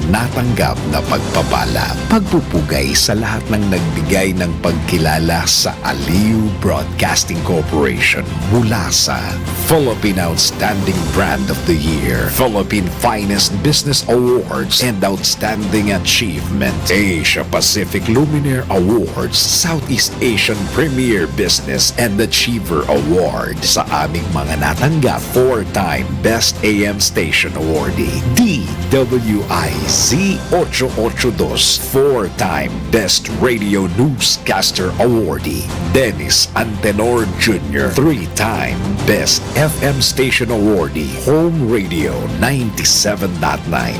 natanggap na pagpapala. Pagpupugay sa lahat ng nagbigay ng pagkilala sa Aliw Broadcasting Corporation mula sa Philippine Outstanding Brand of the Year, Philippine Finest Business Awards, and Outstanding Achievement, Asia Pacific Luminaire Awards, Southeast Asian Premier Business and Achiever Award. Sa aming mga natanggap, 4-time Best AM Station Awardee, DWIZ 882, 4-time Best Radio Newscaster Awardee, Dennis Antenor Jr., 3-time Best FM Station Awardee, Home Radio 97.9,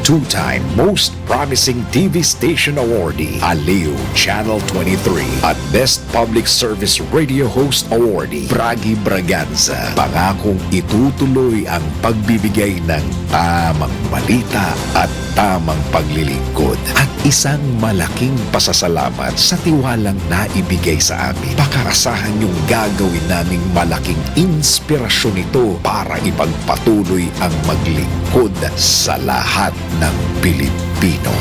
2-time Most Promising TV Station Awardee, Aliw Channel 23, at Best Public Service Radio Host Awardee, Bragi Braganza. Pangakong itutuloy ang pagbibigay ng tamang balita at tamang paglilingkod at isang malaking pasasalamat sa tiwalang naibigay sa amin. Pakaasahan yung gagawin naming malaking inspirasyon ito para ipagpatuloy ang maglingkod sa lahat ng Pilipino.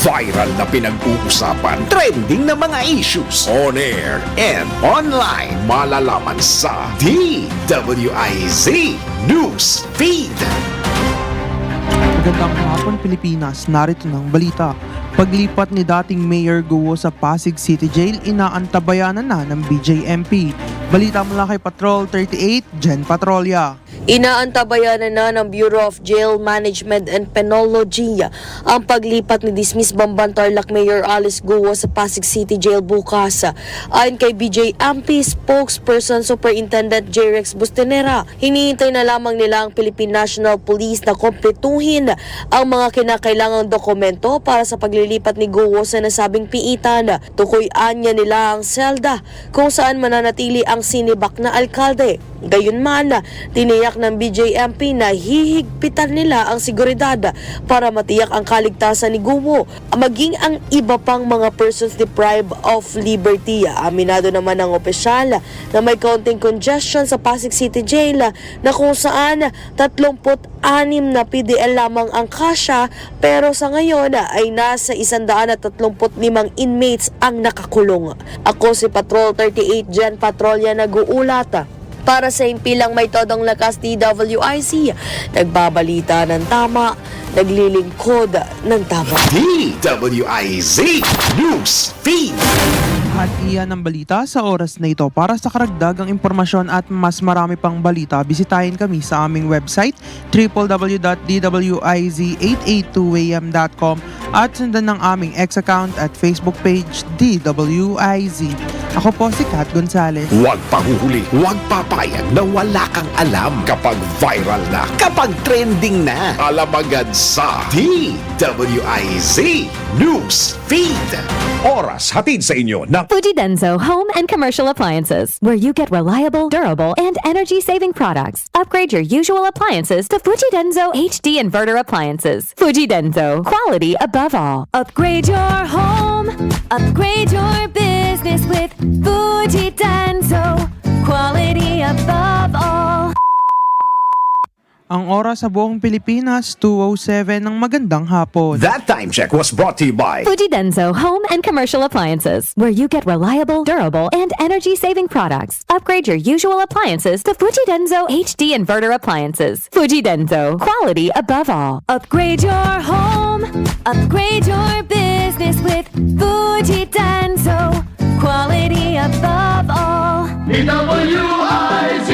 Viral na pinag-uusapan, trending na mga issues, on air and online, malalaman sa DWIZ News Feed. Magandang hapon Pilipinas, narito ng balita. Paglipat ni dating Mayor Guo sa Pasig City Jail, inaantabayanan na ng BJMP. Balita mula kay Patrol 38, Jen Patrolya. Inaantabayanan na ng Bureau of Jail Management and Penology ang paglipat ni dismissed Bamban-Tarlac Mayor Alice Guo sa Pasig City Jail bukas. Ayon kay BJMP spokesperson Superintendent J. Rex Bustenera, hinihintay na lamang nila ang Philippine National Police na kompletuhin ang mga kinakailangang dokumento para sa paglilipat ni Guo sa nasabing piitan. Tukoy-anya nila ang selda kung saan mananatili ang sinibak na alkalde. Gayunman, tiniyak ng BJMP na hihigpitan nila ang seguridad para matiyak ang kaligtasan ni Guo, maging ang iba pang mga persons deprived of liberty. Aminado naman ng opisyal na may kaunting congestion sa Pasig City Jail na kung saan 36 na PDL lamang ang kasya, pero sa ngayon ay nasa 135 inmates ang nakakulong. Ako si Patrol 38 Jen Patrolya nag-uulat. Para sa impilang may todong lakas DWIZ, nagbabalita ng tama, naglilingkod ng tama. DWIZ News Feed. At iyan ang balita sa oras na ito. Para sa karagdagang impormasyon at mas marami pang balita, bisitahin kami sa aming website www.dwiz882am.com at sundan ng aming X account at Facebook page DWIZ. Ako po si Kat Gonzalez. Huwag pahuhuli, huwag papayag na wala kang alam kapag viral na, kapag trending na. Alam agad sa DWIZ News Feed. Oras hatid sa inyo ng Fujidenzo Home and Commercial Appliances, where you get reliable, durable, and energy-saving products. Upgrade your usual appliances to Fujidenzo HD Inverter Appliances. Fujidenzo, quality above all. Upgrade your home, upgrade your business with Fujidenzo, quality above all. Ang oras sa buong Pilipinas, 2:07 ng magandang hapon. That time check was brought to you by Fujidenzo Home and Commercial Appliances, where you get reliable, durable, and energy-saving products. Upgrade your usual appliances to Fujidenzo HD Inverter Appliances. Fujidenzo, quality above all. Upgrade your home, upgrade your business with Fujidenzo, quality above all. DWIZ.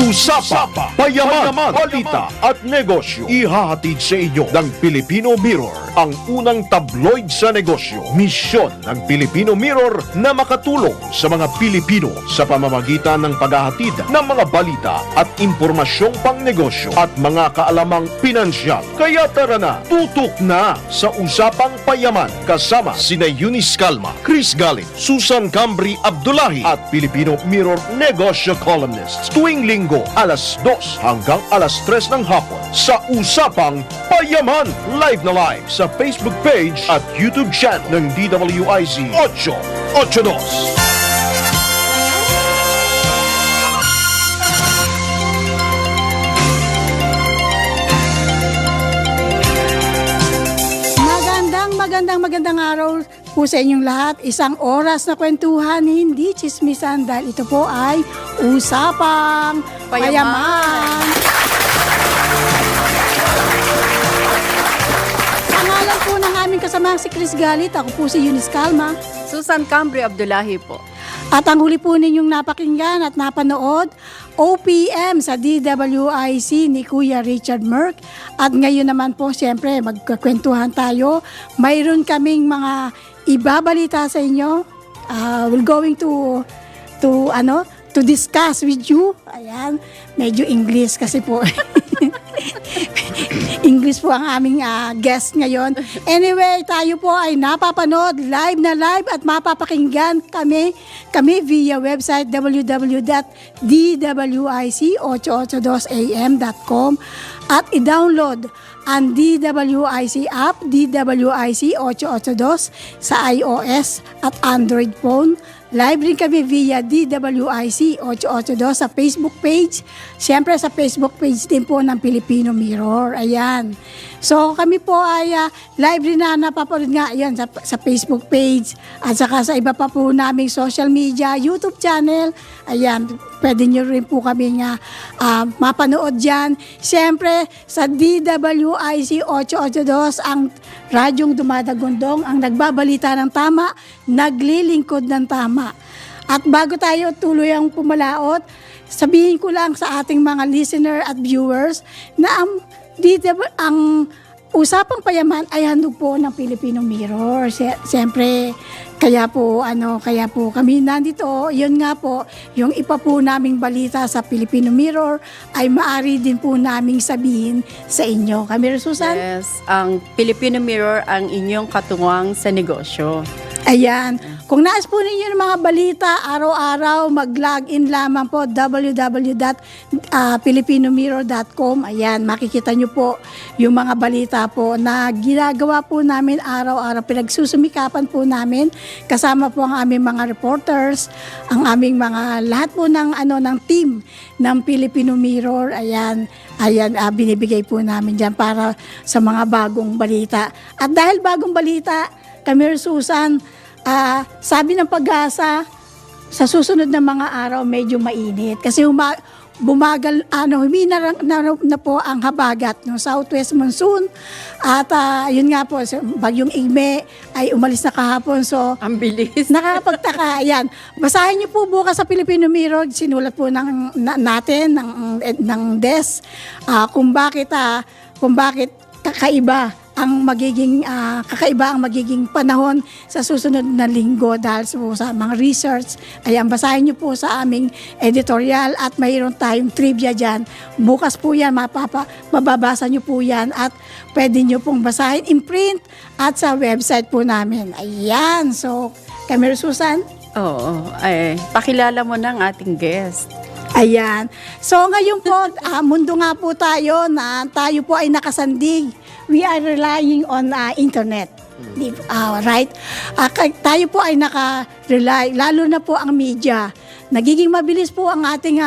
Usapang Payaman, Balita at Negosyo. Ihahatid sa inyo ng Filipino Mirror, ang unang tabloid sa negosyo. Misyon ng Filipino Mirror na makatulong sa mga Pilipino sa pamamagitan ng paghahatid ng mga balita at impormasyong pangnegosyo at mga kaalamang pinansyal. Kaya tara na, tutok na sa Usapang Payaman kasama sina Eunice Calma, Cris Galit, Susan Cambri Abdullahi at Filipino Mirror Negosyo columnists tuwing linggo alas 2 hanggang alas 3 ng hapon sa Usapang Payaman. Live na live sa Facebook page at YouTube channel ng DWIZ 882. magandang araw po sa inyong lahat. Isang oras na kwentuhan, hindi chismisan dahil ito po ay Usapang Payaman. Sa ngalan po ng aming kasama si Cris Galit, ako po si Eunice Calma. Susan Cambri Abdullahi po. At ang huli po ninyong napakinggan at napanood, OPM sa DWIZ ni Kuya Richard Merck. At ngayon naman po, siyempre, magkakwentuhan tayo. Mayroon kaming mga ibabalita sa inyo. We're going to discuss with you. Ayan, medyo English kasi po. English po ang aming guest ngayon. Anyway, tayo po ay napapanood live at mapapakinggan kami via website www.dwiz882am.com at i-download ang DWIZ app, DWIZ 882 sa iOS at Android phone. Live rin kami via DWIZ 882 sa Facebook page. Siyempre sa Facebook page din po ng Filipino Mirror. Ayan. So kami po ay live rin na napapanood nga yan sa Facebook page at saka sa iba pa po naming social media, YouTube channel. Ayan, pwede nyo rin po kami mapanood dyan. Siyempre sa DWIZ 882 ang radyong dumadagundong, ang nagbabalita ng tama, naglilingkod ng tama. At bago tayo tuluyang pumalaot, sabihin ko lang sa ating mga listener at viewers na ang Usapang Payaman ay handog po ng Filipino Mirror. Siyempre, kaya po kami nandito. Yun nga po, yung ipa po naming balita sa Filipino Mirror ay maaari din po naming sabihin sa inyo. Kami, Susan? Yes, ang Filipino Mirror ang inyong katuwang sa negosyo. Ayan. Kung nais po ninyo ng mga balita, araw-araw, mag-login lamang po www.filipinomirror.com. Ayan, makikita nyo po yung mga balita po na ginagawa po namin araw-araw. Pinagsusumikapan po namin. Kasama po ang aming mga reporters, ang aming mga lahat po ng team ng Filipino Mirror. Ayan, binibigay po namin dyan para sa mga bagong balita. At dahil bagong balita, kami, Susan, sabi ng Pag-asa, sa susunod na mga araw medyo mainit kasi bumagal, humina na po ang habagat ng southwest monsoon at yun nga po, bagyong Igme ay umalis na kahapon, so Ang bilis. nakakapagtaka. Ayan, basahin niyo po bukas sa Filipino Mirror, sinulat po natin ng DES kung bakit kakaiba ang magiging panahon sa susunod na linggo dahil sa mga research. Ayan, basahin niyo po sa aming editorial at mayroon tayong trivia dyan. Bukas po yan, mababasa niyo po yan at pwede niyo pong basahin in print at sa website po namin. Ayan, so kami, Susan? Oo, pakilala mo ng ating guest. Ayan. So ngayon po, mundo nga po tayo na tayo po ay nakasandig. We are relying on internet. Right? Tayo po ay naka-rely, lalo na po ang media. Nagiging mabilis po ang ating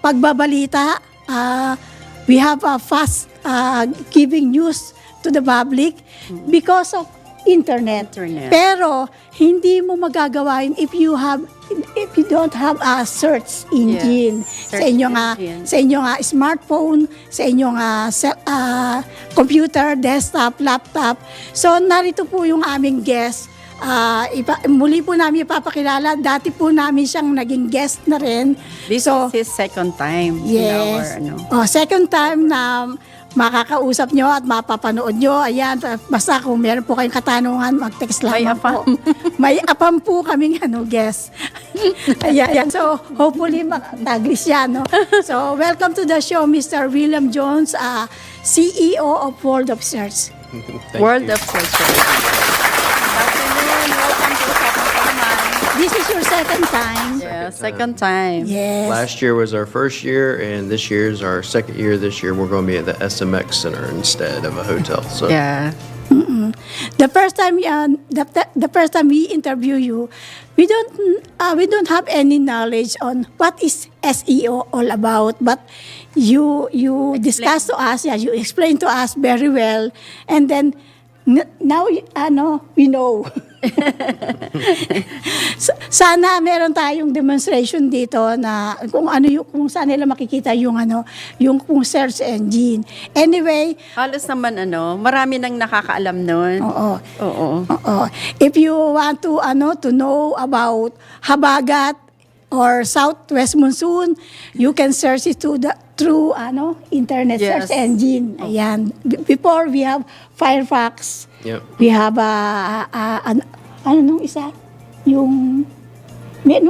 pagbabalita. We have a fast giving news to the public because of internet. Pero hindi mo magagawa yun if you don't have a search engine. Yes, sa inyong smartphone, sa inyong computer, desktop, laptop. So narito po yung aming guest. Muli po namin ipapakilala. Dati po namin siyang naging guest na rin. This is his second time. Yes. In our, second time na makakausap nyo at mapapanood nyo. Ayan, basta kung meron po kayong katanungan, mag-text lang po. May apam po kaming guest. Ayan. So, hopefully, makataglis yan. No? So, welcome to the show, Mr. William Jones, CEO of World of Search. World of Search. This is your second time. Yeah, second time. Yes. Last year was our first year, and this year is our second year. This year we're going to be at the SMX Center instead of a hotel. So Yeah. The first time we interview you, we don't have any knowledge on what is SEO all about, but you discuss to us, you explain to us very well, and then now, we know. Sana meron tayong demonstration dito na kung saan nila makikita yung kung search engine. Anyway, Halos naman marami nang nakakaalam nun. oo. If you want to know about habagat or southwest monsoon, you can search it through internet Yes. search engine. Ayan. Before we have Firefox. Yep. We have nung isa? Nung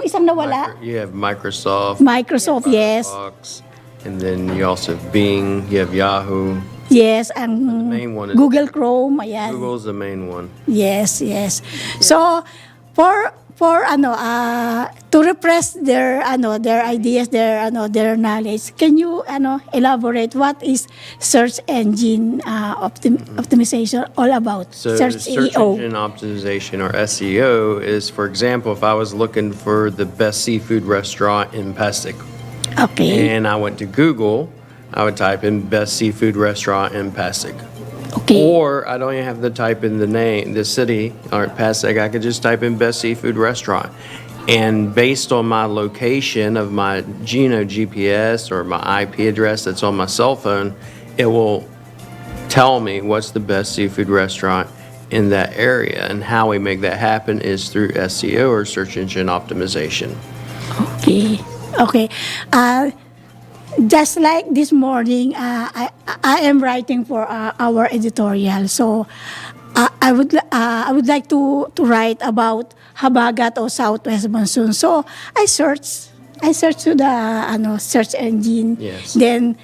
isang nawala? You have Microsoft, Microsoft, yes. Firefox, and then you also have Bing, you have Yahoo. Yes, ang main one is Google Chrome, ayan. Google's the main one. Yes. So, for to repress their ideas, their knowledge, can you elaborate what is search engine optimization all about? So search search SEO. engine optimization, or SEO, is, for example, if I was looking for the best seafood restaurant in Pasig, Okay. and I went to Google, I would type in best seafood restaurant in Pasig. Okay. Or I don't even have to type in the city, or Pasig. I could just type in best seafood restaurant. And based on my location of my GPS or my IP address that's on my cell phone, it will tell me what's the best seafood restaurant in that area. And how we make that happen is through SEO, or search engine optimization. Okay. Just like this morning, I am writing for our editorial. So I would like to write about habagat or southwest monsoon. So I search to the search engine. Yes. Then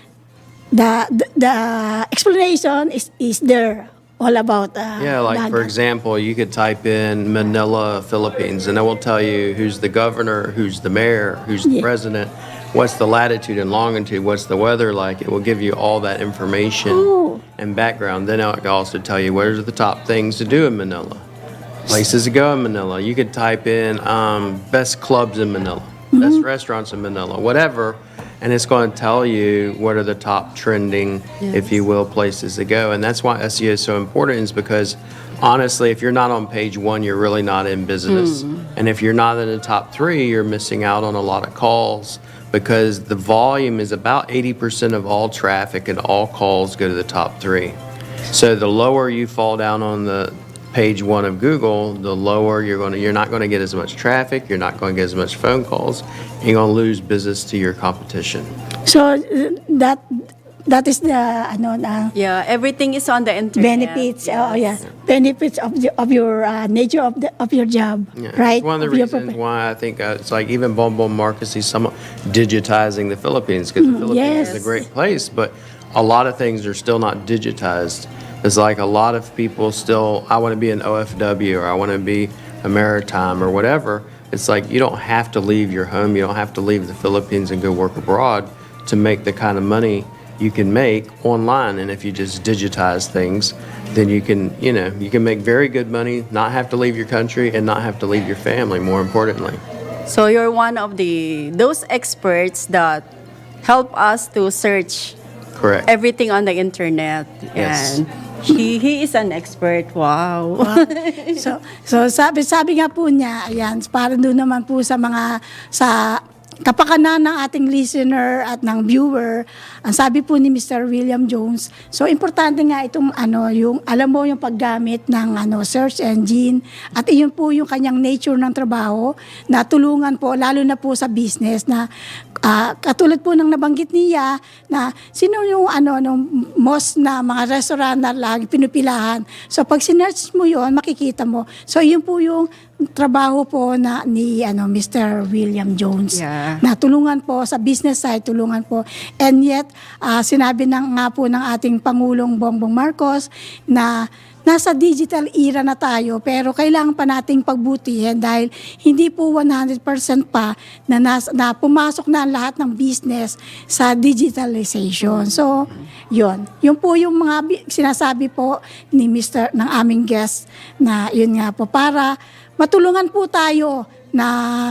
the explanation is there. All about Like for habagat. example, you could type in Manila, Philippines, and it will tell you who's the governor, who's the mayor, who's the Yeah. president, what's the latitude and longitude, what's the weather like. It will give you all that information Oh. and background. Then it can also tell you what are the top things to do in Manila, places to go in Manila. You could type in best clubs in Manila, best restaurants in Manila, whatever. And it's going to tell you what are the top trending, if you will, places to go. And that's why SEO is so important, is because honestly, if you're not on page one, you're really not in business. And if you're not in the top 3, you're missing out on a lot of calls, because the volume is about 80% of all traffic and all calls go to the top 3. So the lower you fall down on the page 1 of Google, the lower you're not going to get as much traffic, you're not going to get as much phone calls, and you're going to lose business to your competition. So that is the Yeah, everything is on the internet. benefits. Benefits of your nature of your job, Yeah. right? It's one of the your reasons prof- why I think it's like even Bonbon Marcos is somewhat digitizing the Philippines, because the Philippines is a yes. great place, but a lot of things are still not digitized. It's like a lot of people still, I want to be an OFW, or I want to be a maritime, or whatever. It's like you don't have to leave your home, you don't have to leave the Philippines and go work abroad to make the kind of money you can make online. And if you just digitize things, then you can make very good money, not have to leave your country, and not have to leave your family, more importantly. So you're one of those experts that help us to search Correct. everything on the internet. Yes. And he is an expert. Wow. So sabi nga po niya, ayan, para doon naman po sa kapakanan ng ating listener at ng viewer, ang sabi po ni Mr. William Jones, so importante nga itong yung alam mo yung paggamit ng search engine, at iyon po yung kanyang nature ng trabaho na tulungan po lalo na po sa business na katulad po ng nabanggit niya na sino yung most na mga restaurant na lagi pinupilahan. So pag sinearch mo yon, makikita mo. So yun po yung trabaho po ni Mr. William Jones. Yeah. Na tulungan po sa business side, tulungan po. And yet, sinabi nga po ng ating Pangulong Bongbong Marcos na nasa digital era na tayo, pero kailangan pa nating pagbutihin dahil hindi po 100% pa na pumasok na ang lahat ng business sa digitalization. So, yun po yung mga sinasabi po ng aming guest na yun nga po, para matulungan po tayo na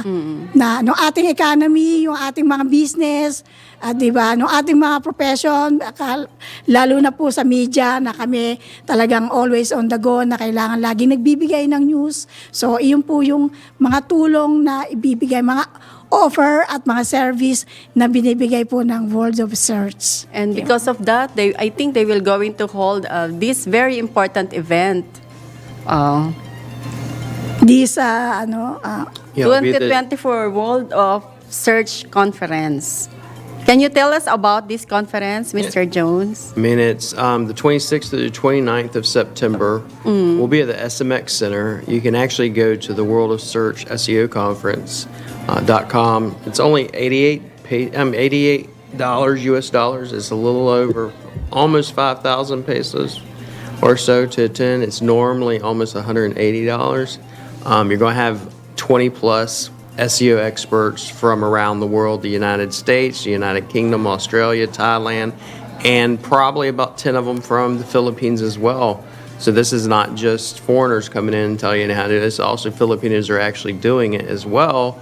no ating economy, yung ating mga business, di ba, no ating mga profession, lalo na po sa media na kami talagang always on the go, na kailangan laging nagbibigay ng news. So, iyon po yung mga tulong na ibibigay, mga offer at mga service na binibigay po ng World of Search. And because of that, I think they will going to hold this very important event. This, Yeah, it'll be the- 2024 World of Search Conference. Can you tell us about this conference, Mr. Jones? I mean, it's the 26th to the 29th of September. We'll be at the SMX Center. You can actually go to the World of Search SEO Conference.com. It's only $88 US dollars. It's a little over almost 5,000 pesos or so to attend. It's normally almost $180. You're going to have 20 plus SEO experts from around the world, the United States, the United Kingdom, Australia, Thailand, and probably about 10 of them from the Philippines as well. So this is not just foreigners coming in and telling you how to do this. Also, Filipinos are actually doing it as well.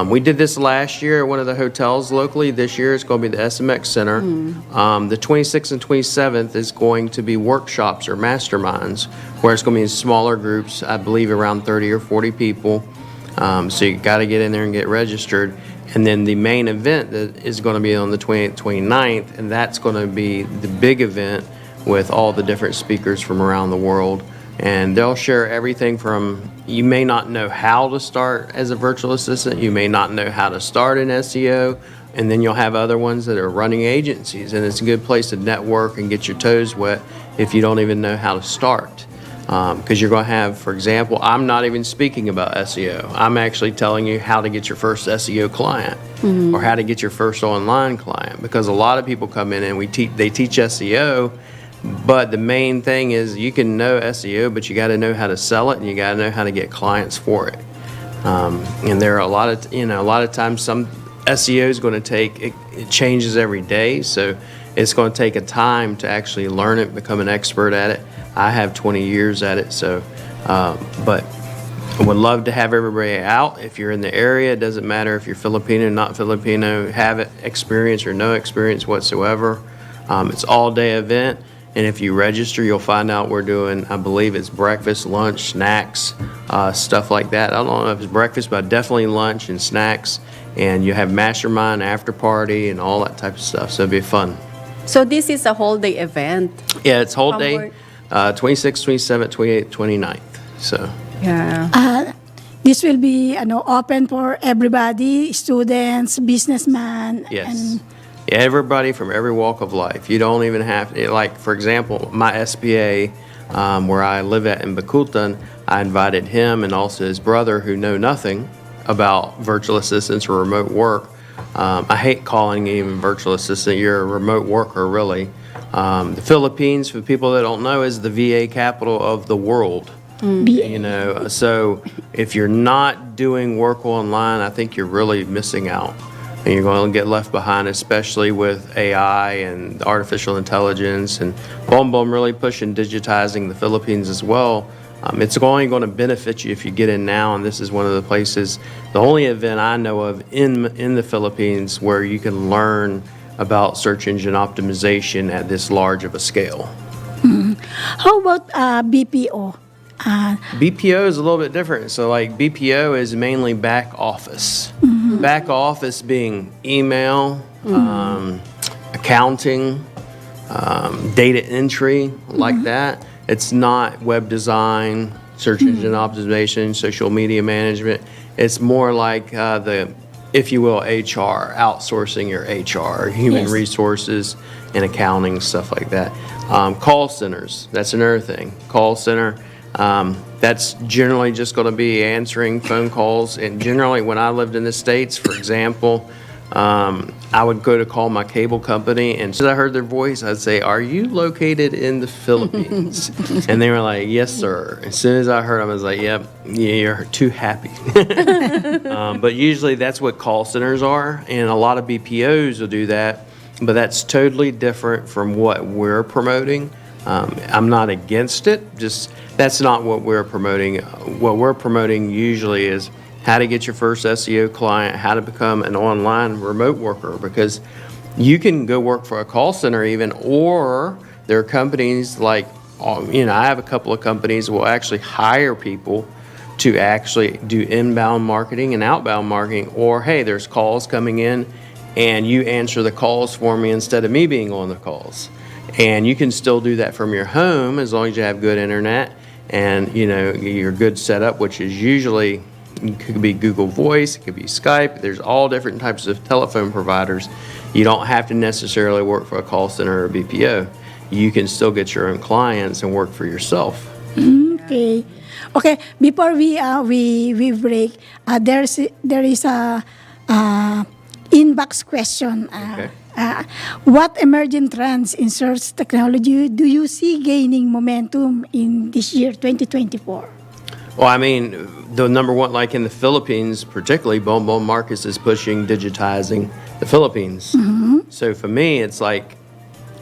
We did this last year at one of the hotels locally. This year it's going to be the SMX Center. The 26th and 27th is going to be workshops or masterminds, where it's going to be in smaller groups, I believe around 30 or 40 people. So you got to get in there and get registered. And then the main event that is going to be on the 28th, 29th, and that's going to be the big event with all the different speakers from around the world. And they'll share everything from, you may not know how to start as a virtual assistant, you may not know how to start in SEO, and then you'll have other ones that are running agencies, and it's a good place to network and get your toes wet if you don't even know how to start. Because you're going to have, for example, I'm not even speaking about SEO. I'm actually telling you how to get your first SEO client or how to get your first online client. Because a lot of people come in and they teach SEO, but the main thing is you can know SEO, but you got to know how to sell it and you got to know how to get clients for it. And there are a lot of times some SEO is going to take, it changes every day. So it's going to take a time to actually learn it, become an expert at it. I have 20 years at it, so, but I would love to have everybody out. If you're in the area, it doesn't matter if you're Filipino, not Filipino, have experience or no experience whatsoever. It's all-day event, and if you register, you'll find out we're doing, I believe it's breakfast, lunch, snacks, stuff like that. I don't know if it's breakfast, but definitely lunch and snacks, and you have mastermind, after party, and all that type of stuff, so it'll be fun. So this is a whole day event. Yeah, it's whole day. 26th, 27th, 28th, 29th. So Yeah. This will be open for everybody, students, businessmen. yes, yeah, everybody from every walk of life. You don't even have like, for example, my SBA, where I live at in Bakultan, I invited him and also his brother, who know nothing about virtual assistants or remote work. I hate calling it even virtual assistant. You're a remote worker, really. The Philippines, for people that don't know, is the VA capital of the world. You know, so if you're not doing work online, I think you're really missing out, and you're going to get left behind, especially with AI and artificial intelligence and boom, really pushing digitizing the Philippines as well. It's only going to benefit you if you get in now, and this is one of the places, the only event I know of in the Philippines where you can learn about search engine optimization at this large of a scale. How about BPO? BPO is a little bit different. So like BPO is mainly back office. Back office being email, accounting, data entry, like that. It's not web design, search engine optimization, social media management. It's more like if you will, HR, outsourcing your HR, human resources and accounting, stuff like that. Call centers, that's another thing. Call center, that's generally just going to be answering phone calls. And generally, when I lived in the States, for example, I would go to call my cable company, and as soon as I heard their voice, I'd say, "Are you located in the Philippines?" And they were like, "Yes, sir." As soon as I heard them, I was like, "Yep, yeah, you're too happy." But usually that's what call centers are, and a lot of BPOs will do that, but that's totally different from what we're promoting. I'm not against it, just that's not what we're promoting. What we're promoting usually is how to get your first SEO client, how to become an online remote worker, because you can go work for a call center even, or there are companies like, I have a couple of companies will actually hire people to actually do inbound marketing and outbound marketing, or hey, there's calls coming in and you answer the calls for me instead of me being on the calls. And you can still do that from your home as long as you have good internet and you're good setup, which is usually, it could be Google Voice, it could be Skype. There's all different types of telephone providers. You don't have to necessarily work for a call center or a BPO. You can still get your own clients and work for yourself. Okay. Okay, before we break, there is a inbox question. Okay. What emerging trends in search technology do you see gaining momentum in this year, 2024? Well, I mean, the number one, like in the Philippines, particularly, Bongbong Marcos is pushing digitizing the Philippines. So for me, it's like,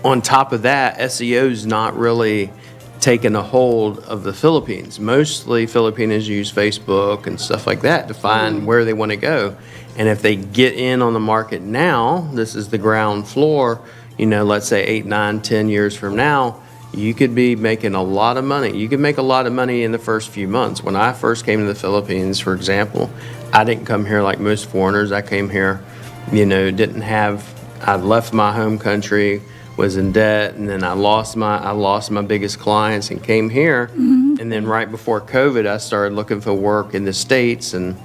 on top of that, SEO's not really taken a hold of the Philippines. Mostly Filipinos use Facebook and stuff like that to find where they want to go. And if they get in on the market now, this is the ground floor, let's say 8, 9, 10 years from now, you could be making a lot of money. You could make a lot of money in the first few months. When I first came to the Philippines, for example, I didn't come here like most foreigners. I came here, I left my home country, was in debt, and then I lost my biggest clients and came here. And then right before COVID, I started looking for work in the States and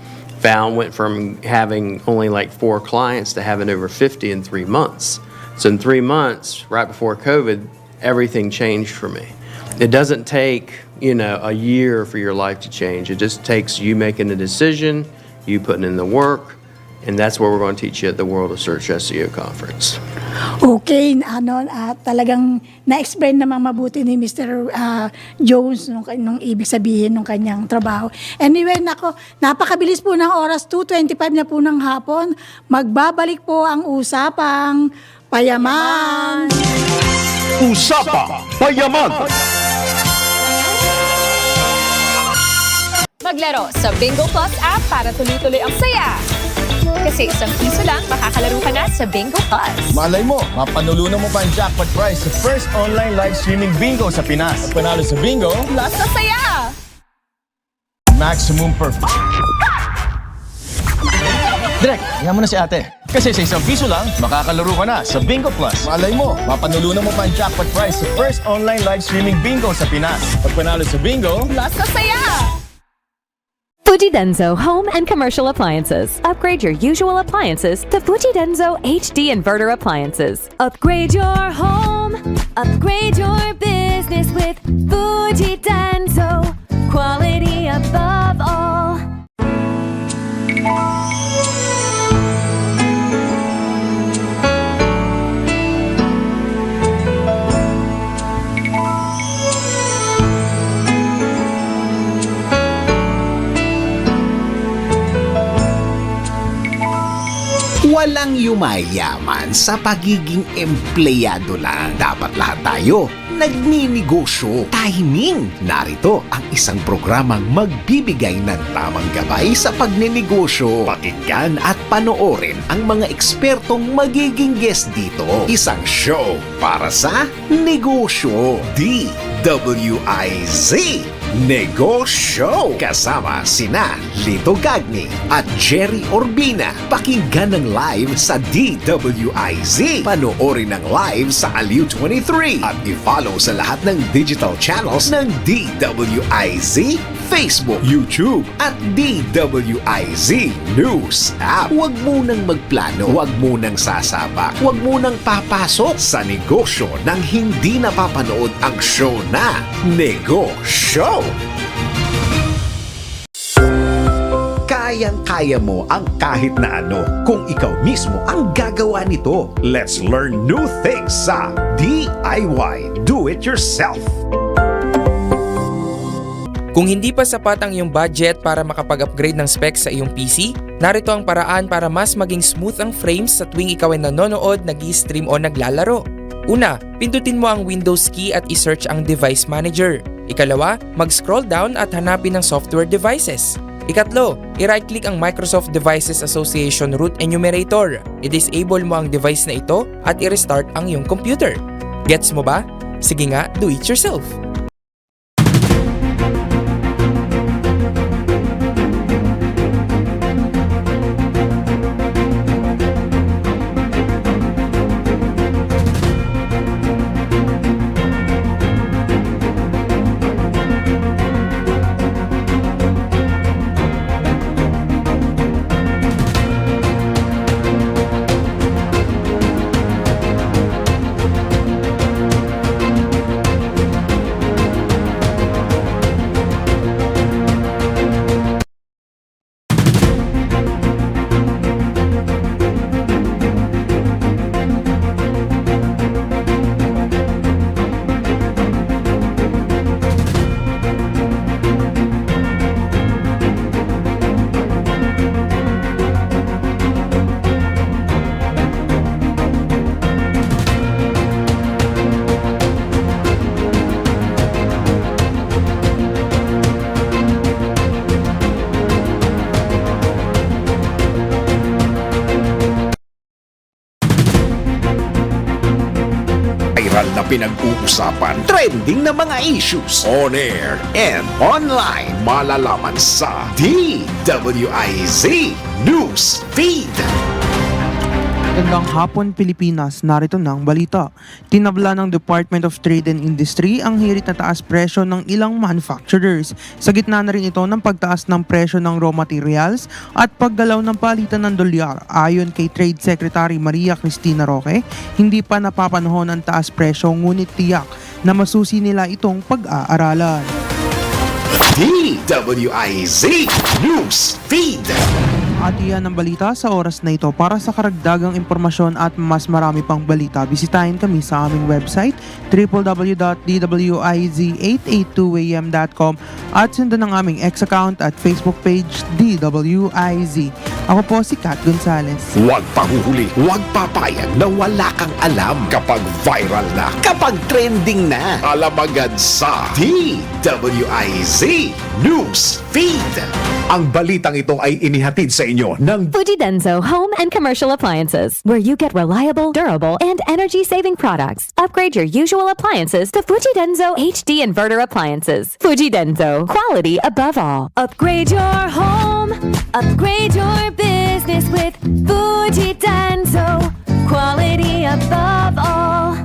went from having only like 4 clients to having over 50 in 3 months. So in 3 months, right before COVID, everything changed for me. It doesn't take, a year for your life to change. It just takes you making a decision, you putting in the work, and that's what we're going to teach you at the World of Search SEO Conference. Okay, talagang na-explain naman mabuti ni Mr. Jones nung ibig sabihin ng kanyang trabaho. Anyway, napakabilis po ng oras, 2:25 na po ng hapon. Magbabalik po ang Usapang Payaman. Usapang Payaman. Maglaro sa Bingo Plus app para tuloy-tuloy ang saya. Kasi isang piso lang, makakalaro ka na sa Bingo Plus. Malay mo, mapanulunan mo pa ang jackpot prize sa first online live streaming bingo sa Pinas. At panalo sa bingo, Plus na saya! maximum perfect. Direk, hiya mo na si ate. Kasi sa isang piso lang, makakalaro ka na sa Bingo Plus. Malay mo, mapanulunan mo pa ang jackpot prize sa first online live streaming bingo sa Pinas. At panalo sa bingo, Plus na saya! Fujidenzo Home and Commercial Appliances. Upgrade your usual appliances to Fujidenzo HD Inverter Appliances. Upgrade your home. Upgrade your business with Fujidenzo. Quality above all. Walang yumayaman sa pagiging empleyado lang. Dapat lahat tayo nagninegosyo. Timing! Narito ang isang programang magbibigay ng tamang gabay sa pagnenegosyo. Pakinggan at panoorin ang mga ekspertong magiging guest dito. Isang show para sa negosyo. DWIZ Negosyo! Kasama sina Lito Gagni at Jerry Orbina. Pakinggan ng live sa DWIZ. Panoorin ng live sa Aliw 23 at i-follow sa lahat ng digital channels ng DWIZ, Facebook, YouTube at DWIZ News App. Huwag munang magplano, huwag munang sasabak, huwag munang papasok sa negosyo nang hindi napapanood ang show na Negosyo. Kayang-kaya mo ang kahit na ano kung ikaw mismo ang gagawa nito. Let's learn new things sa DIY Do It Yourself. Kung hindi pa sapat ang iyong budget para makapag-upgrade ng specs sa iyong PC, narito ang paraan para mas maging smooth ang frames sa tuwing ikaw ay nanonood, nag-i-stream o naglalaro. Una, pindutin mo ang Windows key at i-search ang Device Manager. Ikalawa, mag-scroll down at hanapin ang Software Devices. Ikatlo, i-right-click ang Microsoft Devices Association Root Enumerator. I-disable mo ang device na ito at i-restart ang iyong computer. Gets mo ba? Sige nga, do it yourself. Viral na pinag-uusapan, trending na mga issues, on air and online, malalaman sa DWIZ News Feed. Magandang hapon Pilipinas, narito ng balita. Tinabla ng Department of Trade and Industry ang hirit na taas presyo ng ilang manufacturers. Sa gitna na rin ito ng pagtaas ng presyo ng raw materials at paggalaw ng palitan ng dolyar. Ayon kay Trade Secretary Maria Cristina Roque, hindi pa napapanahon ang taas presyo ngunit tiyak na masusi nila itong pag-aaralan. DWIZ News Feed. At iyan ang balita sa oras na ito. Para sa karagdagang impormasyon at mas marami pang balita, bisitahin kami sa aming website www.dwiz882am.com at sundan ang aming X account at Facebook page DWIZ. Ako po si Kat Gonzalez. Huwag pahuhuli, huwag papayag na wala kang alam kapag viral na, kapag trending na. Alam agad sa DWIZ News Feed. Ang balitang ito ay inihatid sa inyo ng Fujidenzo Home and Commercial Appliances, where you get reliable, durable, and energy-saving products. Upgrade your usual appliances to Fujidenzo HD Inverter Appliances. Fujidenzo, quality above all. Upgrade your home, upgrade your business with Fujidenzo, quality above all.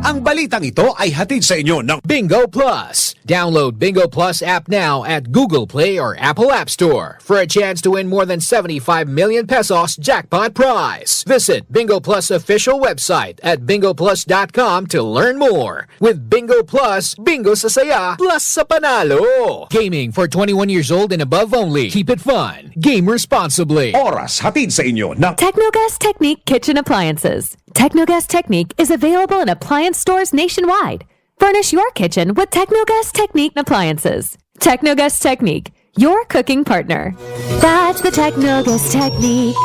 Ang balitang ito ay hatid sa inyo ng Bingo Plus. Download Bingo Plus app now at Google Play or Apple App Store for a chance to win more than 75 million pesos jackpot prize. Visit Bingo Plus official website at bingoplus.com to learn more. With Bingo Plus, bingo sa saya, plus sa panalo. Gaming for 21 years old and above only. Keep it fun. Game responsibly. oras hatid sa inyo ng Technogas Technique Kitchen Appliances. Technogas Technique is available in appliance stores nationwide. Furnish your kitchen with Technogas Technique appliances. Technogas Technique, your cooking partner. That's the Technogas Technique.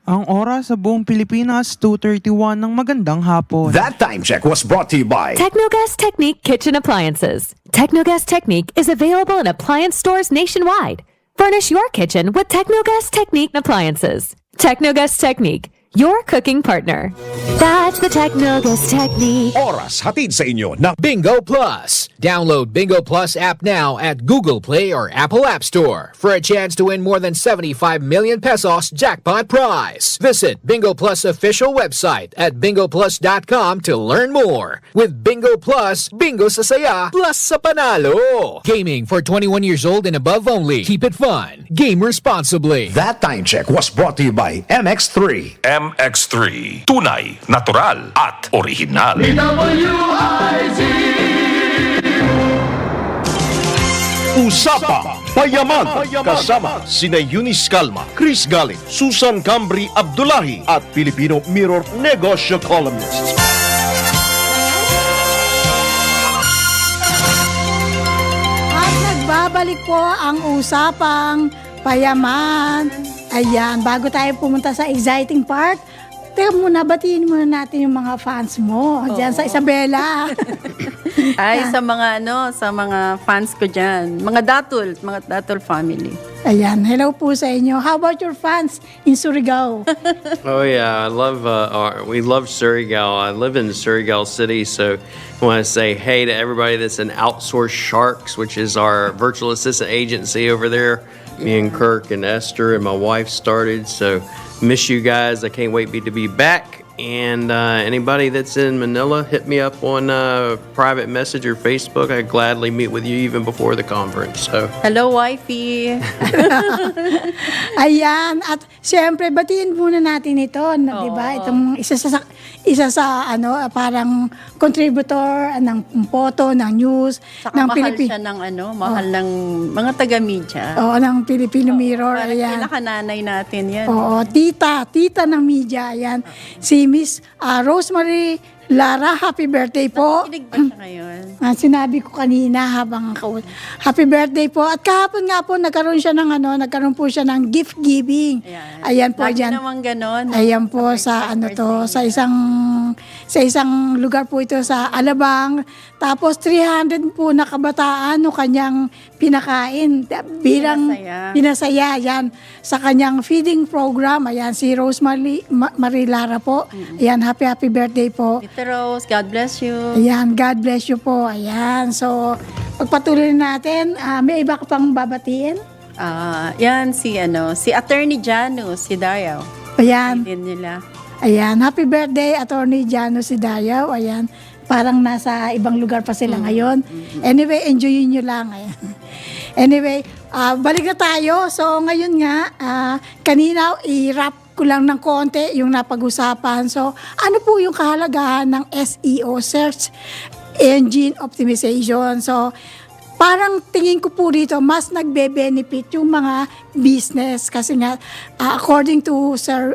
Ang oras sa buong Pilipinas, 2:31 ng magandang hapon. That time check was brought to you by Technogas Technique Kitchen Appliances. Technogas Technique is available in appliance stores nationwide. Furnish your kitchen with Technogas Technique appliances. Technogas Technique, your cooking partner. That's the Technogas Technique. oras hatid sa inyo ng Bingo Plus. Download Bingo Plus app now at Google Play or Apple App Store for a chance to win more than 75 million pesos jackpot prize. Visit Bingo Plus official website at bingoplus.com to learn more. With Bingo Plus, bingo sa saya, plus sa panalo. Gaming for 21 years old and above only. Keep it fun. Game responsibly. That time check was brought to you by MX3. MX3. Tunay, natural, at original. Usapang Payaman. Kasama sina Eunice Calma, Cris Galit, Susan Cambri Abdullahi at Filipino Mirror Negosyo columnists. At nagbabalik po ang Usapang Payaman. Ayan, bago tayo pumunta sa exciting part, teka muna, batiin muna natin yung mga fans mo dyan sa Isabela. Ay, sa mga fans ko dyan. Mga Datul family. Ayan, hello po sa inyo. How about your fans in Surigao? Oh yeah, I love we love Surigao. I live in Surigao City, so I want to say hey to everybody that's in Outsource Sharks, which is our virtual assistant agency over there. Me and Kirk and Esther and my wife started, so miss you guys. I can't wait to be back. And anybody that's in Manila, hit me up on private message or Facebook. I'd gladly meet with you even before the conference. So Hello, wifey. Ayan, at siyempre batiin muna natin ito, di ba? Itong isa sa ano, parang contributor ng photo, ng news, Saka ng mahal siya ng mahal ng mga taga-media. Oo, ng Filipino Mirror. Parang Ayan. kinakananay natin yan. Oo, tita ng media. Ayan. Si Miss Rosemary Lara, happy birthday po. Kinig ba siya ngayon? Sinabi ko kanina habang happy birthday po. At kahapon nga po nagkaroon po siya ng gift giving. Ayan po Lagi diyan. naman ganon. Ayan po sa sa isang lugar po ito sa Alabang. Tapos 300 po na kabataan no kanyang pinakain bilang pinasaya yan sa kanyang feeding program. Ayan si Rosemary Lara po. Ayan, happy birthday po. Rose, God bless you. Ayan, God bless you po. Ayan, so pagpatuloy natin, may iba ka pang babatiin? Yan si Attorney Janus, si Dayaw. Ayan. Din nila. Ayan, happy birthday Attorney Janus si Dayaw. Ayan, parang nasa ibang lugar pa sila ngayon. Anyway, enjoyin nyo lang. Ayan. Anyway, balik na tayo. So ngayon nga, kanina i-wrap ko lang ng konti yung napag-usapan. So, ano po yung kahalagahan ng SEO, Search Engine Optimization? So, parang tingin ko po dito, mas nagbe-benefit yung mga business kasi nga, according to Sir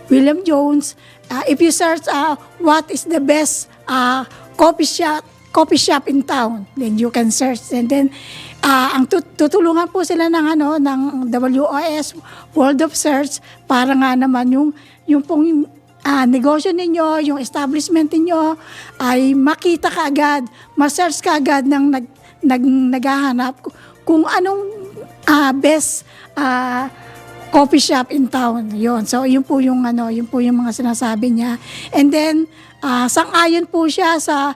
William Jones, if you search what is the best coffee shop in town, then you can search. And then, ang tutulungan po sila ng WOS, World of Search, para nga naman yung pong negosyo ninyo, yung establishment ninyo, ay makita kaagad, ma-search kaagad ng naghahanap kung anong best coffee shop in town. Yun. So, yun po yung mga sinasabi niya. And then, sang-ayon po siya sa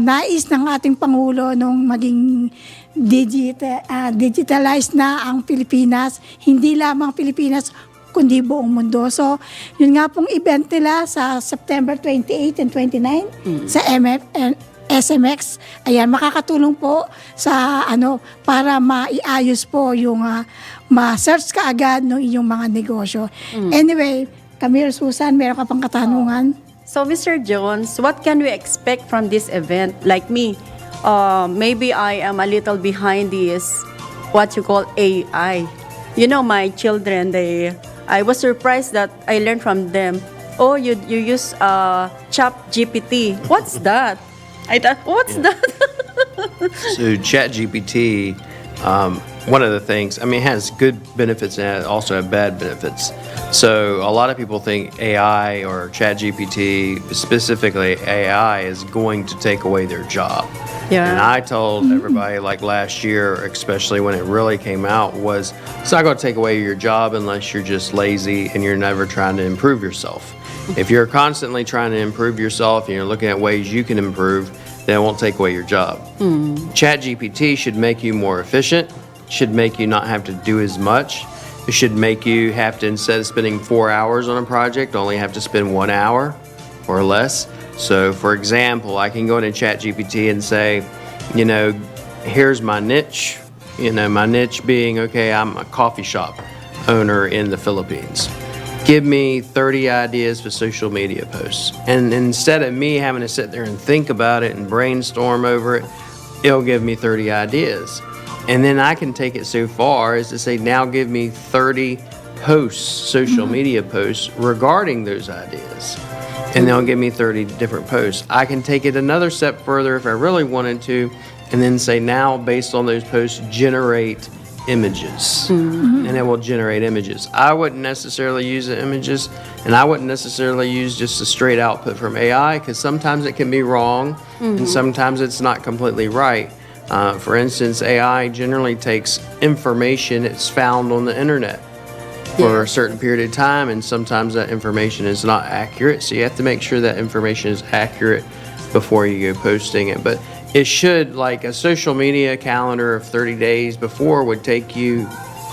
nais ng ating Pangulo nung maging digitalized na ang Pilipinas, hindi lamang Pilipinas kundi buong mundo. So, yun nga pong event nila sa September 28 and 29 sa SMX. Ayan, makakatulong po sa para maiayos po yung ma-search kaagad ng inyong mga negosyo. Anyway, Camille, Susan, meron ka pang katanungan? So, Mr. Jones, what can we expect from this event? Like me, maybe I am a little behind this, what you call AI. You know, my children, I was surprised that I learned from them, oh, you use ChatGPT. What's that? I thought, what's that? So ChatGPT, one of the things, it has good benefits and it also has bad benefits. So a lot of people think AI or ChatGPT, specifically AI, is going to take away their job. Yeah. And I told everybody, like last year, especially when it really came out, was it's not going to take away your job unless you're just lazy and you're never trying to improve yourself. If you're constantly trying to improve yourself and you're looking at ways you can improve, then it won't take away your job. ChatGPT should make you more efficient, should make you not have to do as much. It should make you have to, instead of spending 4 hours on a project, only have to spend 1 hour or less. So, for example, I can go into ChatGPT and say, here's my niche. My niche being, okay, I'm a coffee shop owner in the Philippines. Give me 30 ideas for social media posts. And instead of me having to sit there and think about it and brainstorm over it, it'll give me 30 ideas. And then I can take it so far as to say, now give me 30 posts, social media posts regarding those ideas. And they'll give me 30 different posts. I can take it another step further if I really wanted to, and then say, now based on those posts, generate images. And it will generate images. I wouldn't necessarily use the images, and I wouldn't necessarily use just a straight output from AI, because sometimes it can be wrong, and sometimes it's not completely right. For instance, AI generally takes information it's found on the internet for a certain period of time, and sometimes that information is not accurate. So you have to make sure that information is accurate before you go posting it. But it should, like a social media calendar of 30 days before would take you,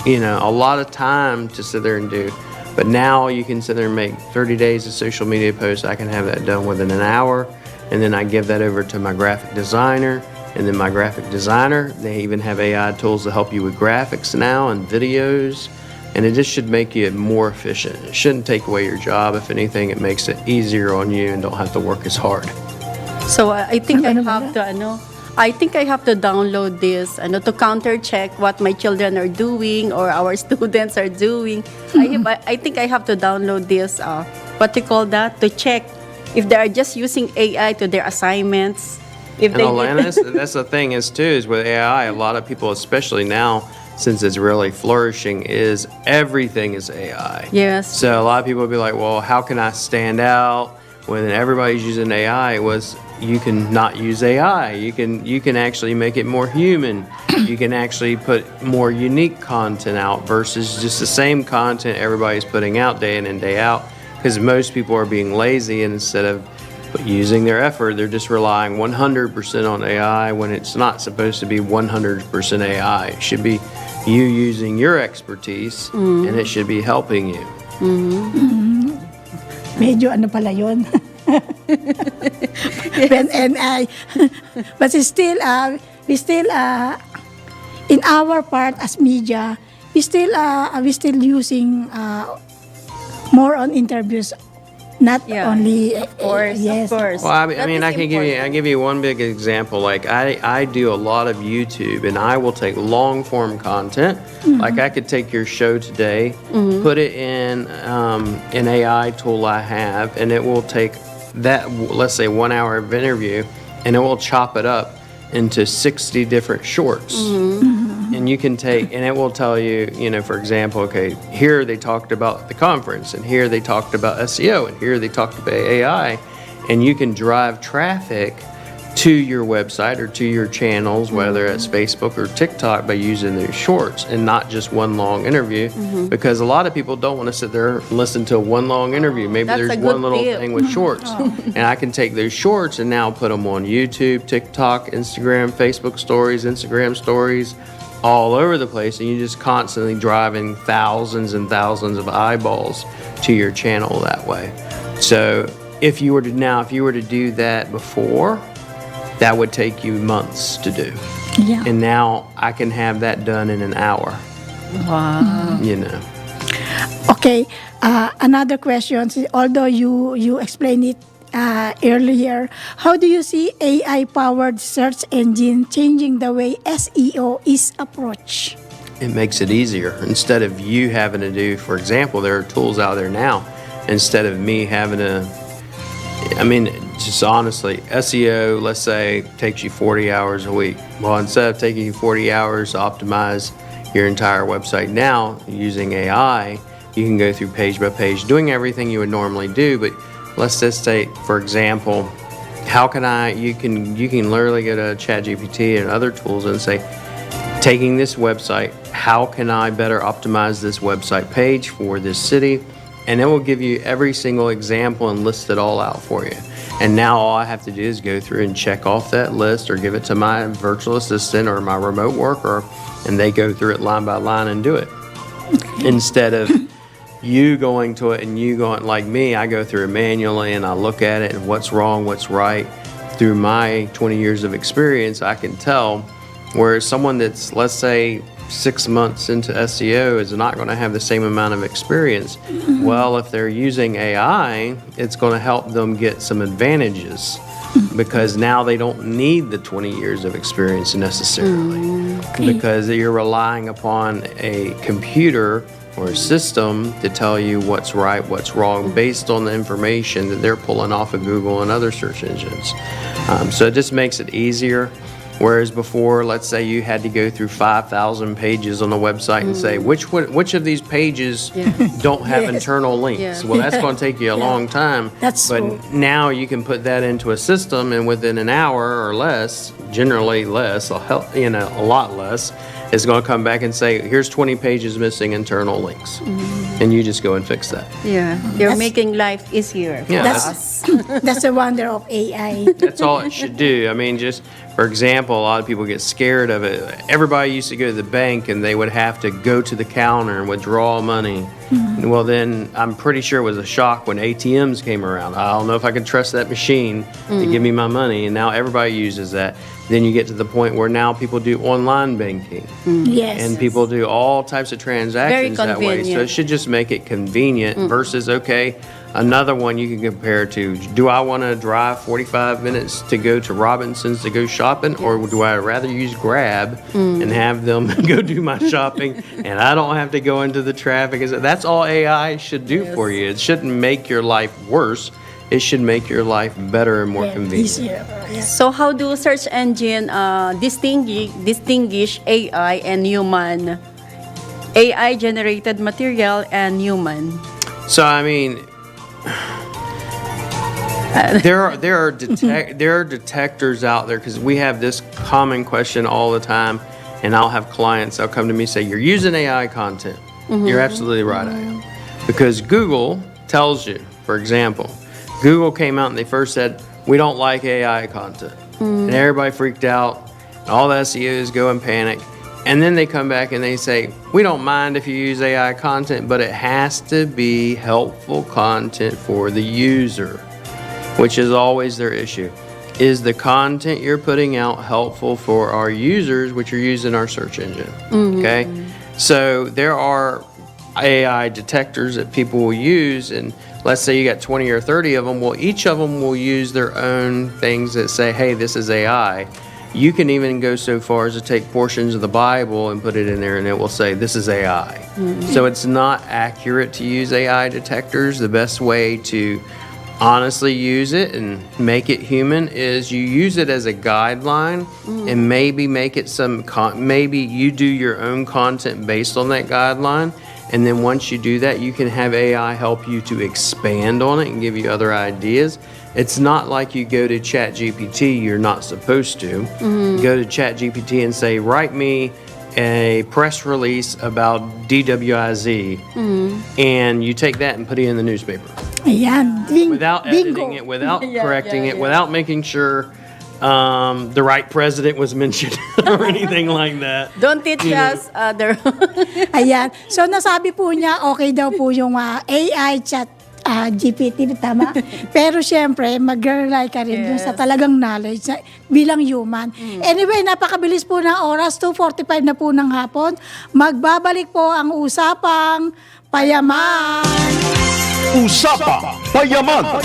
a lot of time to sit there and do. But now you can sit there and make 30 days of social media posts. I can have that done within an hour, and then I give that over to my graphic designer. And then my graphic designer, they even have AI tools to help you with graphics now and videos. And it just should make you more efficient. It shouldn't take away your job. If anything, it makes it easier on you and don't have to work as hard. So I think I have to download this to counter check what my children are doing or our students are doing. I think I have to download this to check if they are just using AI to their assignments. If And that's the thing is with AI, a lot of people, especially now, since it's really flourishing, is everything is AI. Yes. So a lot of people will be like, well, how can I stand out when everybody's using AI? You can not use AI. You can actually make it more human. You can actually put more unique content out versus just the same content everybody's putting out day in and day out, because most people are being lazy, and instead of using their effort, they're just relying 100% on AI when it's not supposed to be 100% AI. It should be you using your expertise, and it should be helping you. Medyo pala yun. But we still in our part as media, we still using more on interviews. Not only, of course. Well, I can give you one big example. Like I do a lot of YouTube, and I will take long form content. Like I could take your show today, put it in an AI tool I have, and it will take that, let's say 1 hour of interview, and it will chop it up into 60 different shorts. And you can take, and it will tell you, for example, okay, here they talked about the conference, and here they talked about SEO, and here they talked about AI, and you can drive traffic to your website or to your channels, whether it's Facebook or TikTok, by using those shorts and not just one long interview, because a lot of people don't want to sit there and listen to one long interview. Maybe there's one little thing with shorts, and I can take those shorts and now put them on YouTube, TikTok, Instagram, Facebook stories, Instagram stories, all over the place, and you're just constantly driving thousands and thousands of eyeballs to your channel that way. So if you were to do that before, that would take you months to do. Yeah. And now I can have that done in an hour. Wow. Okay. Another question. Although you explained it earlier, how do you see AI-powered search engine changing the way SEO is approached? It makes it easier. Instead of you having to do, for example, there are tools out there now. Instead of me having to, just honestly, SEO, let's say, takes you 40 hours a week. Well, instead of taking you 40 hours to optimize your entire website now using AI, you can go through page by page, doing everything you would normally do. But let's just say, for example, you can literally go to ChatGPT and other tools and say, taking this website, how can I better optimize this website page for this city? And it will give you every single example and list it all out for you. And now all I have to do is go through and check off that list or give it to my virtual assistant or my remote worker, and they go through it line by line and do it. Instead of you going to it and you going, like me, I go through it manually and I look at it and what's wrong, what's right. Through my 20 years of experience, I can tell, whereas someone that's, let's say, 6 months into SEO is not going to have the same amount of experience. Well, if they're using AI, it's going to help them get some advantages because now they don't need the 20 years of experience necessarily because you're relying upon a computer or a system to tell you what's right, what's wrong based on the information that they're pulling off of Google and other search engines. So it just makes it easier. Whereas before, let's say you had to go through 5,000 pages on the website and say, which of these pages don't have Yes. internal links? Yeah. Well, that's going to take you a long time. That's but true. now you can put that into a system, and within an hour or less, generally less, a lot less, it's going to come back and say, here's 20 pages missing internal links. And you just go and fix that. Yeah, you're making life easier for Yeah, us. That's the wonder of AI. That's all it should do. I mean, just for example, a lot of people get scared of it. Everybody used to go to the bank and they would have to go to the counter and withdraw money. Well, then I'm pretty sure it was a shock when ATMs came around. I don't know if I can trust that machine to give me my money. And now everybody uses that. Then you get to the point where now people do online banking. Yes. And people do all types of transactions that way. So it should just make it convenient versus, okay, another one you can compare to, do I want to drive 45 minutes to go to Robinson's to go shopping, or do I rather use Grab and have them go do my shopping and I don't have to go into the traffic? That's all AI should do for you. It shouldn't make your life worse. It should make your life better and more convenient. Easier. Yeah. So how do search engine distinguish AI and human, AI generated material and human? So I mean, there are detectors out there, because we have this common question all the time, and I'll have clients, they'll come to me and say, you're using AI content. You're absolutely right, I am. Because Google tells you, for example, Google came out and they first said, we don't like AI content. And everybody freaked out. And all the SEOs go in panic. And then they come back and they say, we don't mind if you use AI content, but it has to be helpful content for the user, which is always their issue. Is the content you're putting out helpful for our users, which are using our search engine? Okay? So there are AI detectors that people will use, and let's say you got 20 or 30 of them. Well, each of them will use their own things that say, hey, this is AI. You can even go so far as to take portions of the Bible and put it in there, and it will say, this is AI. So it's not accurate to use AI detectors. The best way to honestly use it and make it human is you use it as a guideline and maybe make it maybe you do your own content based on that guideline. And then once you do that, you can have AI help you to expand on it and give you other ideas. It's not like you go to ChatGPT, you're not supposed to. Go to ChatGPT and say, write me a press release about DWIZ. And you take that and put it in the newspaper. Ayan. Without editing it, without correcting it, without making sure the right president was mentioned or anything like that. Don't teach us other. Ayan. So nasabi po niya, okay daw po yung AI chat GPT, tama? Pero syempre, mag-rely ka rin dun sa talagang knowledge bilang human. Anyway, napakabilis po ng oras, 2:45 na po ng hapon. Magbabalik po ang Usapang Payaman. Usapang Payaman.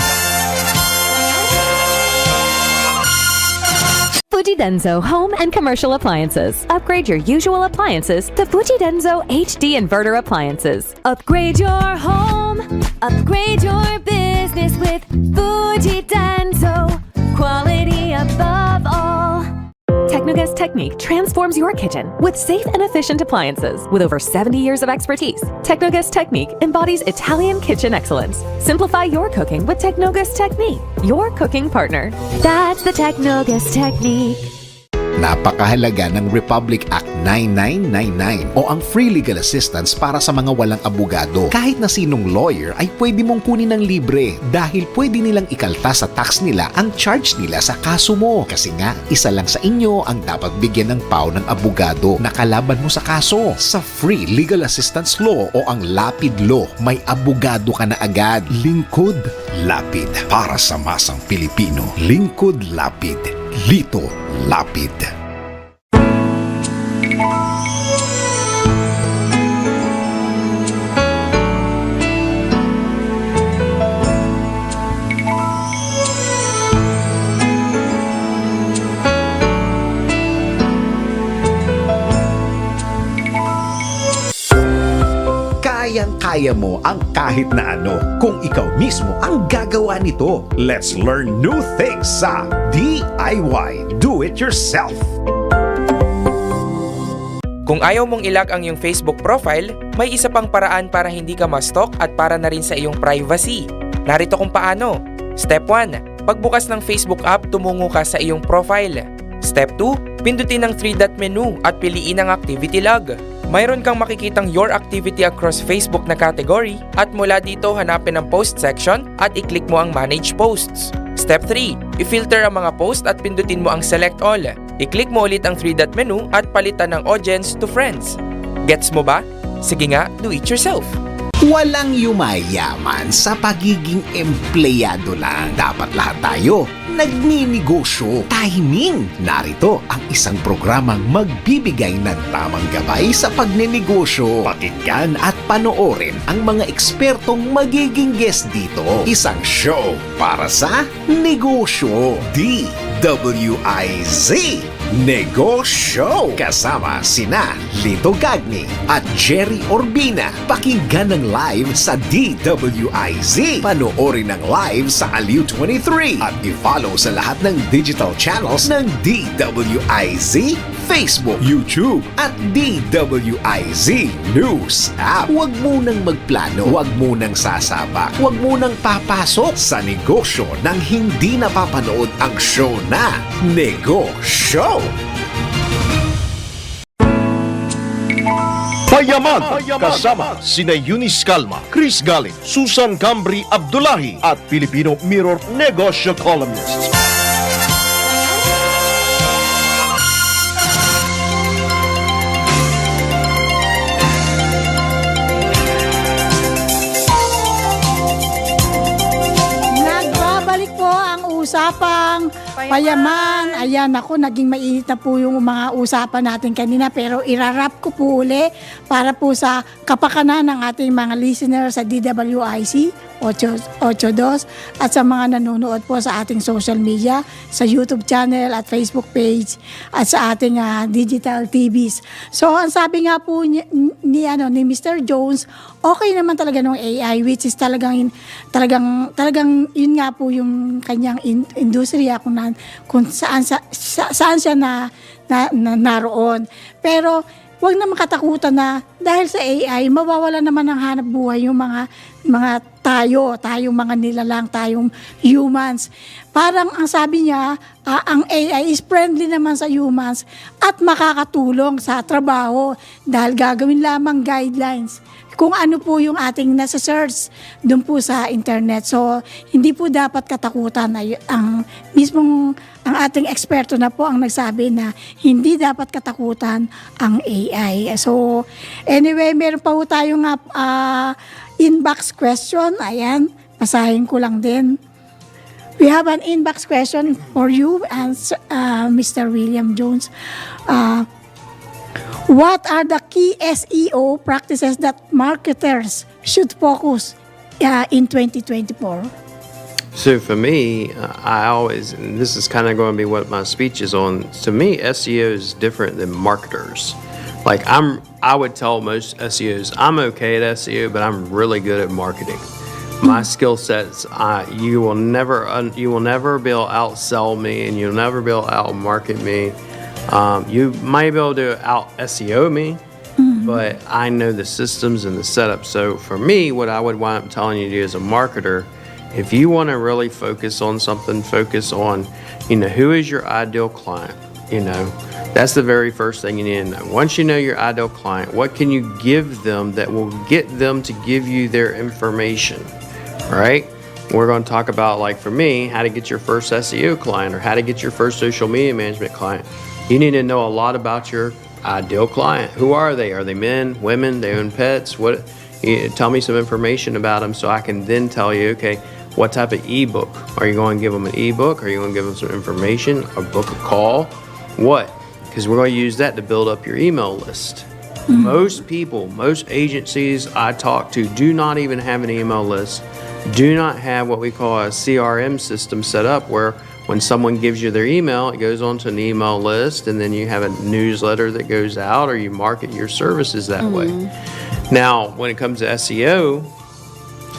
Fujidenzo Home and Commercial Appliances. Upgrade your usual appliances to Fujidenzo HD Inverter Appliances. Upgrade your home. Upgrade your business with Fujidenzo. Quality above all. Technogas Technique transforms your kitchen with safe and efficient appliances. With over 70 years of expertise, Technogas Technique embodies Italian kitchen excellence. Simplify your cooking with Technogas Technique, your cooking partner. That's the Technogas Technique. Napakahalaga ng Republic Act 9999 o ang free legal assistance para sa mga walang abogado. Kahit na sinong lawyer ay pwede mong kunin ng libre dahil pwede nilang ikalta sa tax nila ang charge nila sa kaso mo. Kasi nga, isa lang sa inyo ang dapat bigyan ng PAW ng abogado na kalaban mo sa kaso. Sa free legal assistance law o ang lapid law, may abogado ka na agad. Lingkod, lapid. Para sa masang Pilipino, lingkod, lapid. Lito Lapid. kaya mo ang kahit na ano kung ikaw mismo ang gagawa nito. Let's learn new things sa DIY, Do It Yourself. Kung ayaw mong ilag ang iyong Facebook profile, may isa pang paraan para hindi ka ma-stalk at para na rin sa iyong privacy. Narito kung paano. Step 1. Pagbukas ng Facebook app, tumungo ka sa iyong profile. Step 2. Pindutin ang 3-dot menu at piliin ang activity log. Mayroon kang makikitang your activity across Facebook na category at mula dito hanapin ang post section at i-click mo ang manage posts. Step 3. I-filter ang mga post at pindutin mo ang select all. I-click mo ulit ang 3-dot menu at palitan ng audience to friends. Gets mo ba? Sige nga, do it yourself. Walang yumayaman sa pagiging empleyado lang. Dapat lahat tayo nagninegosyo. Timing! Narito ang isang programang magbibigay ng tamang gabay sa pagnenegosyo. Pakinggan at panoorin ang mga ekspertong magiging guest dito. Isang show para sa negosyo. DWIZ Negosyo! Kasama sina Lito Gagni at Jerry Orbina. Pakinggan ng live sa DWIZ. Panoorin ng live sa Aliw 23 at i-follow sa lahat ng digital channels ng DWIZ, Facebook, YouTube at DWIZ News App. Huwag munang magplano, huwag munang sasabak, huwag munang papasok sa negosyo nang hindi napapanood ang show na Negosyo. Payaman! Kasama sina Eunice Calma, Cris Galit, Susan Cambri Abdullahi at Filipino Mirror Negosyo columnists. Nagbabalik po ang usapang payaman. Ayan, ako, naging mainit na po yung mga usapan natin kanina, pero irarap ko po uli para po sa kapakanan ng ating mga listeners sa DWIZ 82 at sa mga nanonood po sa ating social media, sa YouTube channel at Facebook page at sa ating digital TVs. So, ang sabi nga po ni Mr. Jones, okay naman talaga ng AI, which is talagang yun nga po yung kanyang industriya kung saan siya naroon. Pero wag na makatakutan na dahil sa AI mawawala naman ng hanap buhay yung mga tayong mga nilalang, tayong humans. Parang ang sabi niya, ang AI is friendly naman sa humans at makakatulong sa trabaho dahil gagawin lamang guidelines kung ano po yung ating nasa-search doon po sa internet. So, hindi po dapat katakutan. Ang ating eksperto na po ang nagsabi na hindi dapat katakutan ang AI. So, anyway, meron pa po tayong inbox question. Ayan, basahin ko lang din. We have an inbox question for you, and Mr. William Jones. What are the key SEO practices that marketers should focus in 2024? So for me, I always, and this is kind of going to be what my speech is on, to me, SEO is different than marketers. Like I would tell most SEOs, I'm okay at SEO, but I'm really good at marketing. My skill sets, you will never be able to outsell me, and you'll never be able to outmarket me. You might be able to out SEO me, but I know the systems and the setup. So for me, what I would wind up telling you to do as a marketer, if you want to really focus on something, focus on, who is your ideal client? That's the very first thing you need to know. Once you know your ideal client, what can you give them that will get them to give you their information, right? We're going to talk about, like for me, how to get your first SEO client or how to get your first social media management client. You need to know a lot about your ideal client. Who are they? Are they men, women? They own pets? Tell me some information about them so I can then tell you, okay, what type of ebook? Are you going to give them an ebook? Are you going to give them some information? A book, a call? What? Because we're going to use that to build up your email list. Most people, most agencies I talk to do not even have an email list, do not have what we call a CRM system set up where when someone gives you their email, it goes onto an email list, and then you have a newsletter that goes out, or you market your services that way. Now, when it comes to SEO,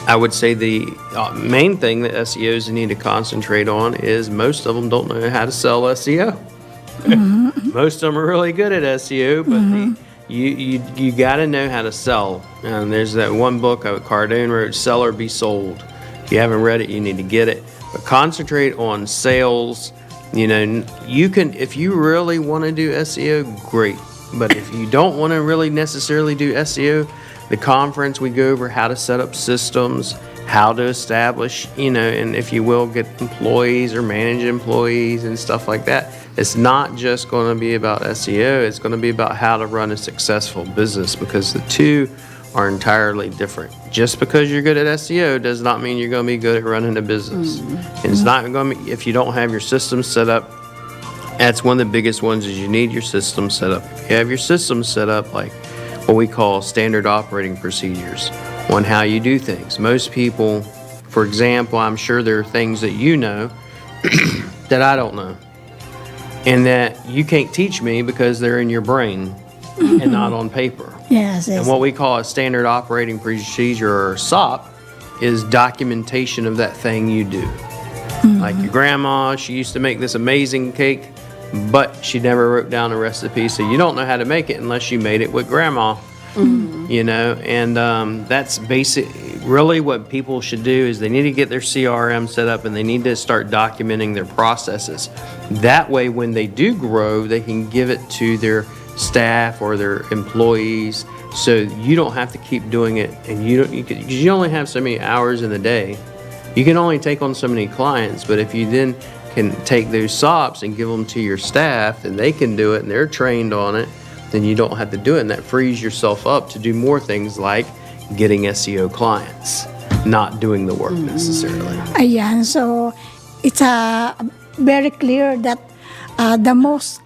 I would say the main thing that SEOs need to concentrate on is most of them don't know how to sell SEO. Most of them are really good at SEO, but you got to know how to sell. And there's that one book Cardone wrote, Sell or Be Sold. If you haven't read it, you need to get it. But concentrate on sales. You know, you can, if you really want to do SEO, great. But if you don't want to really necessarily do SEO, the conference we go over how to set up systems, how to establish, you know, and if you will, get employees or manage employees and stuff like that. It's not just going to be about SEO. It's going to be about how to run a successful business, because the two are entirely different. Just because you're good at SEO does not mean you're going to be good at running a business. And it's not going to be, if you don't have your systems set up. That's one of the biggest ones, is you need your system set up. If you have your system set up, like what we call standard operating procedures on how you do things. Most people, for example, I'm sure there are things that you know that I don't know, and that you can't teach me because they're in your brain and not on paper. Yes, yes. And what we call a standard operating procedure, or SOP, is documentation of that thing you do. Like your grandma, she used to make this amazing cake, but she never wrote down a recipe, so you don't know how to make it unless you made it with grandma. You know, and that's really what people should do, is they need to get their CRM set up, and they need to start documenting their processes. That way, when they do grow, they can give it to their staff or their employees, so you don't have to keep doing it, and you only have so many hours in the day. You can only take on so many clients, but if you then can take those SOPs and give them to your staff, and they can do it, and they're trained on it, then you don't have to do it, and that frees yourself up to do more things like getting SEO clients, not doing the work necessarily. Ayan, so it's very clear that the most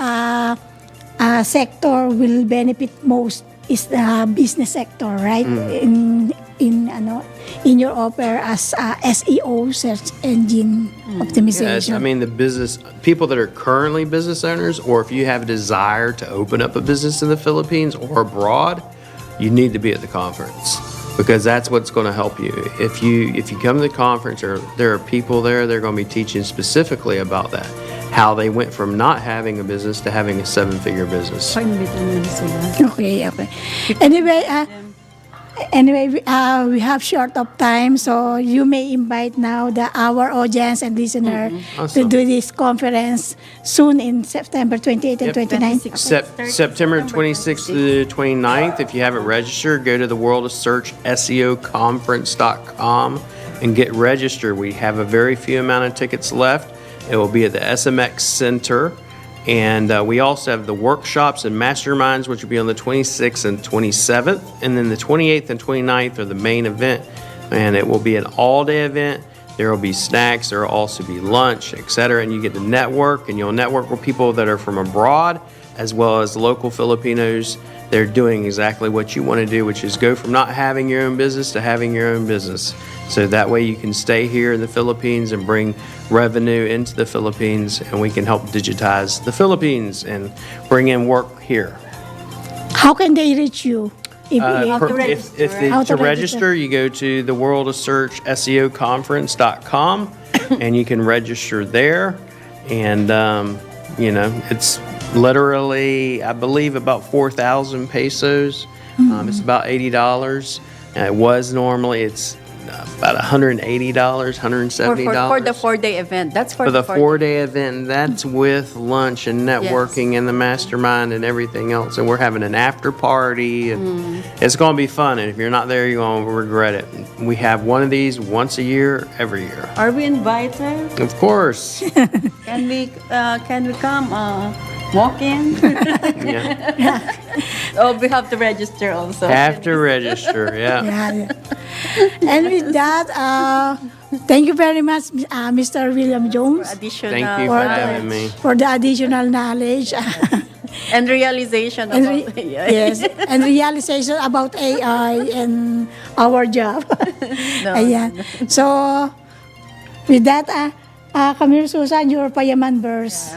sector will benefit most is the business sector, right? In your offer as SEO, search engine optimization. Yes, I mean the business people that are currently business owners, or if you have a desire to open up a business in the Philippines or abroad, you need to be at the conference, because that's what's going to help you. If you come to the conference, or there are people there, they're going to be teaching specifically about that, how they went from not having a business to having a 7-figure business. Okay. Anyway, we have short of time, so you may invite now our audience and listener to do this conference soon in September 28th and 29th. September 26th to 29th. If you haven't registered, go to the World of Search SEOconference.com and get registered. We have a very few amount of tickets left. It will be at the SMX Center. And we also have the workshops and masterminds, which will be on the 26th and 27th. And then the 28th and 29th are the main event. And it will be an all-day event. There will be snacks. There will also be lunch, etc. And you get to network, and you'll network with people that are from abroad, as well as local Filipinos. They're doing exactly what you want to do, which is go from not having your own business to having your own business. So that way you can stay here in the Philippines and bring revenue into the Philippines, and we can help digitize the Philippines and bring in work here. How can they reach you? To register, you go to the World of Search SEOconference.com and you can register there. And, it's literally, I believe, about 4,000 pesos. It's about $80. It was normally, it's about $180, $170. For the 4-day event. That's for the 4-day event. That's with lunch and networking and the mastermind and everything else. And we're having an after party, and it's going to be fun. And if you're not there, you're going to regret it. We have one of these once a year, every year. Are we invited? Of course. Can we come? Walk in? Yeah. Oh, we have to register also. Have to register, yeah. And with that, thank you very much, Mr. William Jones. Thank you for having me. For the additional knowledge. And realization about yes, and realization about AI and our job. Ayan. So, with that, Camille Susan, your Payaman verse.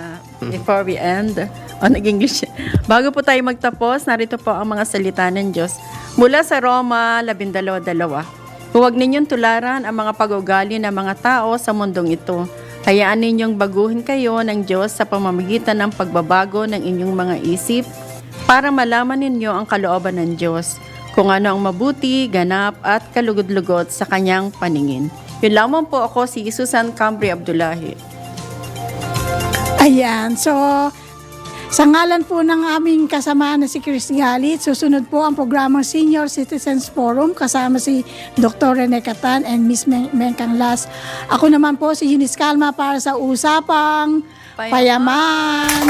before we end on English. Bago po tayo magtapos, narito po ang mga salita ng Diyos. Mula sa Roma 12:2. Huwag ninyong tularan ang mga pag-ugali ng mga tao sa mundong ito. Hayaan ninyong baguhin kayo ng Diyos sa pamamagitan ng pagbabago ng inyong mga isip para malaman ninyo ang kalooban ng Diyos, kung ano ang mabuti, ganap at kalugod-lugod sa kanyang paningin. Yun lamang po, ako si Susan Cambri Abdullahi. Ayan, so sa ngalan po ng aming kasama na si Cris Galit, susunod po ang programang Senior Citizens Forum kasama si Dr. Rene Catan and Miss Mengkang Las. Ako naman po si Eunice Calma para sa Usapang Payaman.